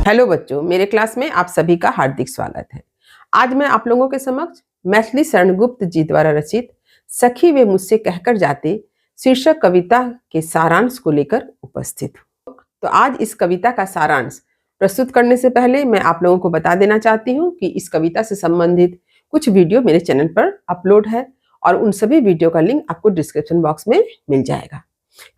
Hello बच्चों, मेरे class में आप सभी का हार्दिक स्वागत है। आज मैं आप लोगों के समक्ष मैथिली शरण गुप्त जी द्वारा रचित सखी वे मुझसे कहकर जाते शीर्षक कविता के सारांश को लेकर उपस्थित हूँ। तो आज इस कविता का सारांश प्रस्तुत करने से पहले मैं आप लोगों को बता देना चाहती हूँ कि इस कविता से संबंधित कुछ वीडियो मेरे चैनल पर अपलोड है और उन सभी वीडियो का लिंक आपको डिस्क्रिप्शन बॉक्स में मिल जाएगा।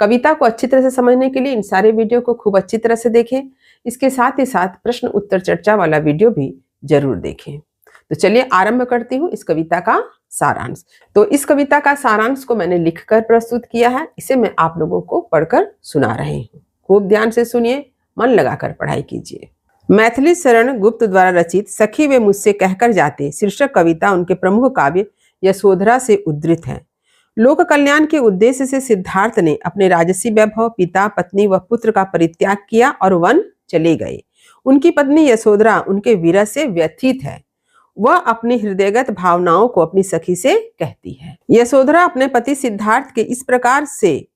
कविता को अच्छी तरह से समझने के लिए इन सारे वीडियो को खूब अच्छी तरह से देखें। इसके साथ ही साथ प्रश्न उत्तर चर्चा वाला वीडियो भी जरूर देखें। तो चलिए आरंभ करती हूँ इस कविता का सारांश। तो इस कविता का सारांश को मैंने लिखकर प्रस्तुत किया है, इसे मैं आप लोगों को पढ़कर सुना रही हूँ। खूब ध्यान से सुनिए, मन लगाकर पढ़ाई कीजिए। मैथिली शरण गुप्त द्वारा रचित सखी वे मुझसे कहकर जाते शीर्षक कविता उनके प्रमुख काव्य यशोधरा से उद्धृत है। लोक कल्याण के उद्देश्य से सिद्धार्थ ने अपने राजसी वैभव, पिता, पत्नी व पुत्र का परित्याग किया और वन चले गए। उनकी पत्नी यशोधरा उनके विरह से व्यथित है। वह अपनी हृदयगत भावनाओं को अपनी सखी से कहती है। यशोधरा अपने पति सिद्धार्थ के इस प्रकार से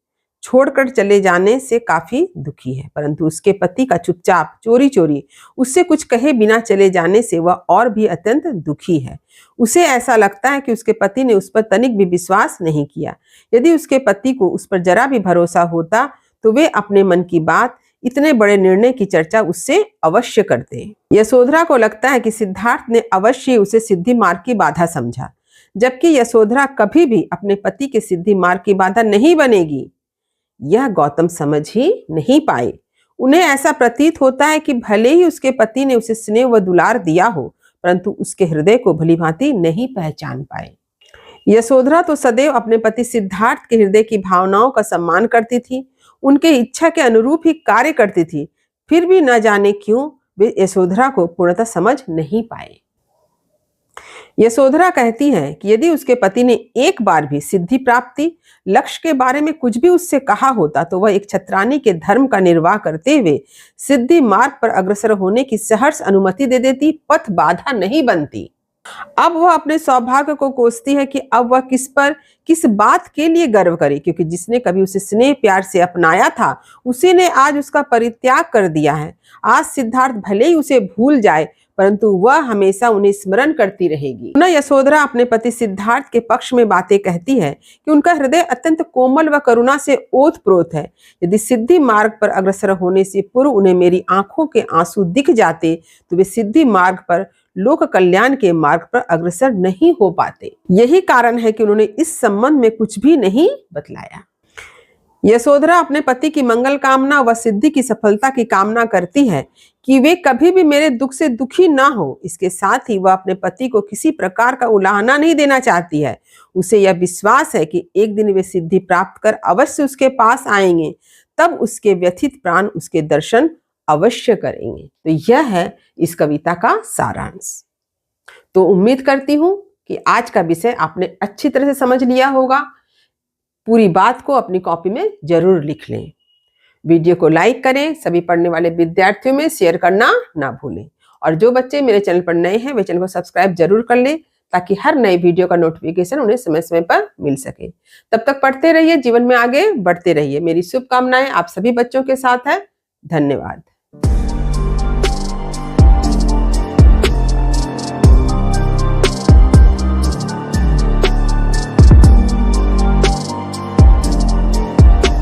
छोड़कर चले जाने से काफी दुखी है, परंतु उसके पति का चुपचाप चोरी चोरी उससे कुछ कहे बिना चले जाने से वह और भी अत्यंत दुखी है। उसे ऐसा लगता है कि उसके पति ने उस पर तनिक भी विश्वास नहीं किया। यदि उसके पति को उस पर जरा भी भरोसा होता तो वे अपने मन की बात, इतने बड़े निर्णय की चर्चा उससे अवश्य करते। यशोधरा को लगता है कि सिद्धार्थ ने अवश्य उसे सिद्धि मार्ग की बाधा समझा, जबकि यशोधरा कभी भी अपने पति के सिद्धि मार्ग की बाधा नहीं बनेगी, यह गौतम समझ ही नहीं पाए। उन्हें ऐसा प्रतीत होता है कि भले ही उसके पति ने उसे स्नेह व दुलार दिया हो, परंतु उसके हृदय को भलीभांति नहीं पहचान पाए। यशोधरा तो सदैव अपने पति सिद्धार्थ के हृदय की भावनाओं का सम्मान करती थी, उनके इच्छा के अनुरूप ही कार्य करती थी, फिर भी न जाने क्यों वे यशोधरा को पूर्णतः समझ नहीं पाए। यशोधरा कहती है कि यदि उसके पति ने एक बार भी सिद्धि प्राप्ति लक्ष्य के बारे में कुछ भी उससे कहा होता तो वह एक छत्रानी के धर्म का निर्वाह करते हुए सिद्धि मार्ग पर अग्रसर होने की सहर्ष अनुमति दे देती, पथ बाधा नहीं बनती। अब वह अपने सौभाग्य को कोसती है कि अब वह किस बात के लिए गर्व करे, क्योंकि जिसने कभी उसे स्नेह प्यार से अपनाया था उसी ने आज उसका परित्याग कर दिया है। आज सिद्धार्थ भले ही उसे भूल जाए, परंतु वह हमेशा उन्हें स्मरण करती रहेगी। पुनः यशोधरा अपने पति सिद्धार्थ के पक्ष में बातें कहती है कि उनका हृदय अत्यंत कोमल व करुणा से ओतप्रोत है। यदि सिद्धि मार्ग पर अग्रसर होने से पूर्व उन्हें मेरी आंखों के आंसू दिख जाते तो वे सिद्धि मार्ग पर, लोक कल्याण के मार्ग पर अग्रसर नहीं हो पाते। यही कारण है कि उन्होंने इस संबंध में कुछ भी नहीं बतलाया। यशोधरा अपने पति की मंगल कामना व सिद्धि की सफलता की कामना करती है कि वे कभी भी मेरे दुख से दुखी ना हो। इसके साथ ही वह अपने पति को किसी प्रकार का उलाहना नहीं देना चाहती है। उसे यह विश्वास है कि एक दिन वे सिद्धि प्राप्त कर अवश्य उसके पास आएंगे, तब उसके व्यथित प्राण उसके दर्शन अवश्य करेंगे। तो यह है इस कविता का सारांश। तो उम्मीद करती हूं कि आज का विषय आपने अच्छी तरह से समझ लिया होगा। पूरी बात को अपनी कॉपी में जरूर लिख लें। वीडियो को लाइक करें, सभी पढ़ने वाले विद्यार्थियों में शेयर करना ना भूलें, और जो बच्चे मेरे चैनल पर नए हैं वे चैनल को सब्सक्राइब जरूर कर लें ताकि हर नए वीडियो का नोटिफिकेशन उन्हें समय समय पर मिल सके। तब तक पढ़ते रहिए, जीवन में आगे बढ़ते रहिए। मेरी शुभकामनाएं आप सभी बच्चों के साथ है। धन्यवाद।